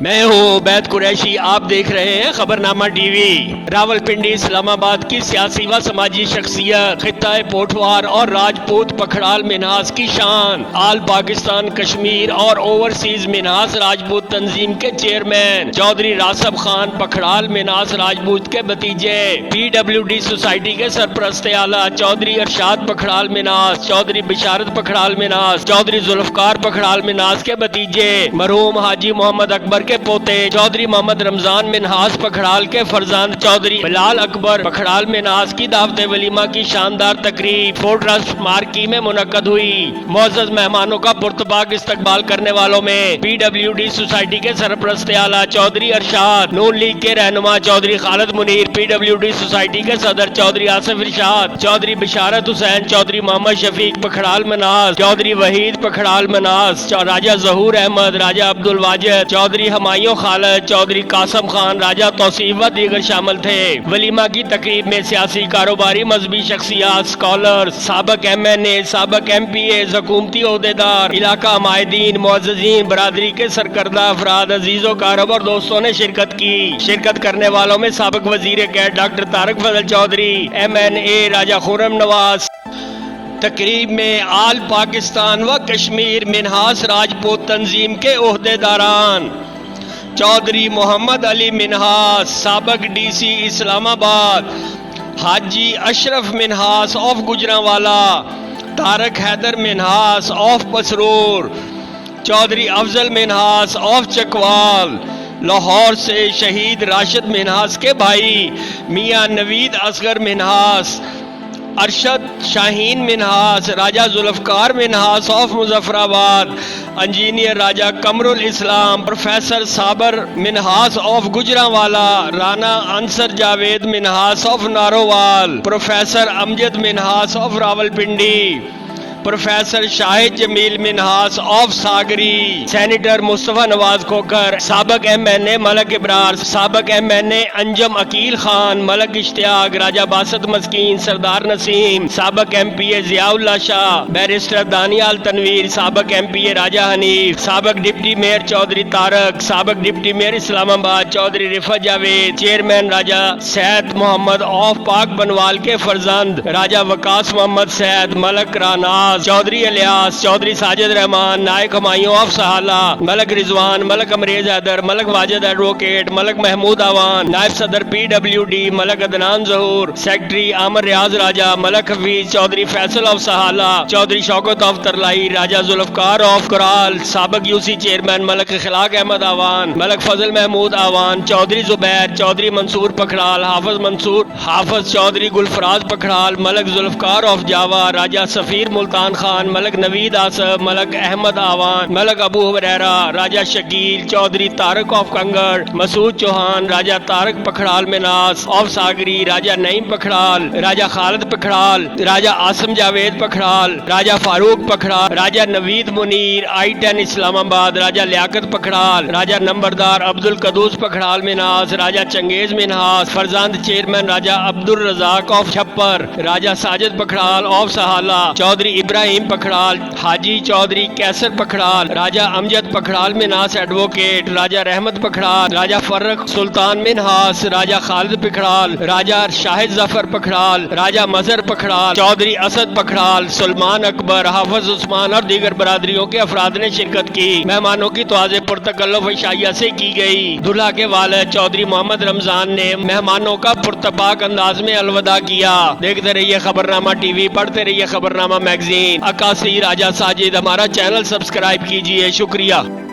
میں ہوں عبید قریشی، آپ دیکھ رہے ہیں خبرنامہ ٹی وی۔ راولپنڈی اسلام آباد کی سیاسی و سماجی شخصیت، خطہ پوٹھوار اور راجپوت پکھڑال منہاس کی شان، آل پاکستان کشمیر اور اوورسیز منہاس راجپوت تنظیم کے چیئرمین چودھری راسب خان پکھڑال منہاس راجپوت کے بھتیجے، پی ڈبلیو ڈی سوسائٹی کے سرپرست اعلیٰ چودھری ارشاد پکھڑال منہاس، چودھری بشارت پکھڑال منہاس، چودھری ذوالفقار پکھڑال منہاس کے بھتیجے، مرحوم حاجی محمد اکبر کے پوتے چودھری محمد رمضان منہاس پکھڑال کے فرزند چودھری بلال اکبر پکھڑال منہاس کی دعوت ولیمہ کی شاندار تقریب فورٹرس مارکی میں منعقد ہوئی۔ معزز مہمانوں کا پرتپاک استقبال کرنے والوں میں پی ڈبلیو ڈی سوسائٹی کے سرپرست اعلیٰ چودھری ارشاد، نون لیگ کے رہنما Chaudhry Khalid Munir, P W D society کے صدر چودھری آصف ارشاد، چودھری بشارت حسین، چودھری محمد شفیق پکھڑال منہاس، چودھری وحید پکھڑال منہاس، راجہ ظہور احمد، راجہ عبدالواجد، چودھری ہمایوں خالد، چودھری قاسم خان، راجہ توصیف و دیگر شامل تھے۔ ولیمہ کی تقریب میں سیاسی، کاروباری، مذہبی شخصیات، اسکالر، سابق ایم این اے، سابق ایم پی اے، حکومتی عہدیدار، علاقہ مائدین، معززین، برادری کے سرکردہ افراد، عزیز و اقارب اور دوستوں نے شرکت کی۔ شرکت کرنے والوں میں سابق وزیر کیٹ ڈاکٹر طارق فضل چودھری، ایم این اے راجہ خرم نواز۔ تقریب میں آل پاکستان و کشمیر منہاس راجپوت تنظیم کے عہدیداران چودھری محمد علی منہاس، سابق D C Islamabad, Haji Ashraf Minhas of Gujranwala, Tariq Haider Minhas of Pasrur, Chaudhry Afzal Minhas of Chakwal, Lahore سے شہید راشد منہاس کے بھائی Mian Naveed Asghar Minhas, Arshad Shaheen Minhas, Raja Zulfiqar Minhas of Muzaffarabad, engineer Raja Qamar ul-Islam, professor Sabir Minhas of Gujranwala, Rana Ansar Javed Minhas of Narowal, professor Amjad Minhas of Rawalpindi, professor Shahid Jamil Minhas of Sagri, senator Mustafa Nawaz Khokhar, سابق ایم این اے ملک ابرار، سابق ایم این اے انجم عقیل خان، ملک اشتیاق، راجہ باسط مسکین، سردار نسیم، سابق ایم پی اے ضیاء اللہ شاہ، بیرسٹر دانیال تنویر، سابق ایم پی اے راجہ حنیف، سابق ڈپٹی میئر چودھری طارق، سابق deputy mayor Islamabad Chaudhry Rifat Javed, chairman Raja Syed Muhammad of Pak Banwal کے فرزند راجہ وقاص محمد سید، ملک راناز، چودھری الیاس، چودھری ساجد رحمان، نائک ہمایوں آف سہالہ، ملک رضوان، ملک امریز حیدر، ملک واجد ایڈوکیٹ، ملک محمود آوان، نائب صدر P W D Malik Adnan Zahoor, secretary Amir Riaz Raja, Malik Hafeez, Chaudhry Faisal of Sihala, Chaudhry Shaukat of Tarlai, Raja Zulfiqar of Karal, سابق یو سی چیئرمین ملک اخلاق احمد آوان، ملک فضل محمود آوان، چودھری زبیر، چودھری منصور پکھڑال، Hafiz Mansoor, Hafiz Chaudhry Gulfraz Pakhral, Malik Zulfiqar of Java, Raja Safir Multan Khan, Malik Naveed Asif, Malik Ahmed Awan, Malik Abu Huraira, Raja Shakeel, Chaudhry Tariq of Kangar, Masood Chauhan, Raja Tariq Pakhral Minhas of Sagri, Raja Naeem Pakhral, Raja Khalid Pakhral, Raja Asim Javed Pakhral, Raja Farooq Pakhral, Raja Naveed Munir I 10 Islamabad, Raja لیاقت پکھڑال، راجہ نمبردار عبد القدوس پکھڑال منہاس، راجہ چنگیز منہاس، فرزند chairman Raja Abdul Razzaq of Chhapar, Raja Sajid Pakhral of Sihala, Chaudhry Ibrahim Pakhral, Haji Chaudhry کیسر پکھڑال، راجہ امجد پکھڑال منہاس ایڈوکیٹ، راجہ رحمت پکھڑال، راجہ فرق سلطان منہاس، راجہ خالد پکھڑال، راجہ شاہد ظفر پکھڑال، راجہ مظہر پکھڑال، چودھری اسد پکھڑال، سلمان اکبر، حافظ عثمان اور دیگر برادریوں کے افراد نے شرکت کی۔ مہمانوں کی توازے پرتکلف عشائیہ سے کی گئی۔ دلہا کے والد چودھری محمد رمضان نے مہمانوں کا پرتپاک انداز میں الوداع کیا۔ دیکھتے رہیے خبرنامہ ٹی وی، پڑھتے رہیے خبرنامہ میگزین۔ عکاسی راجہ ساجد، ہمارا چینل سبسکرائب کیجئے، شکریہ۔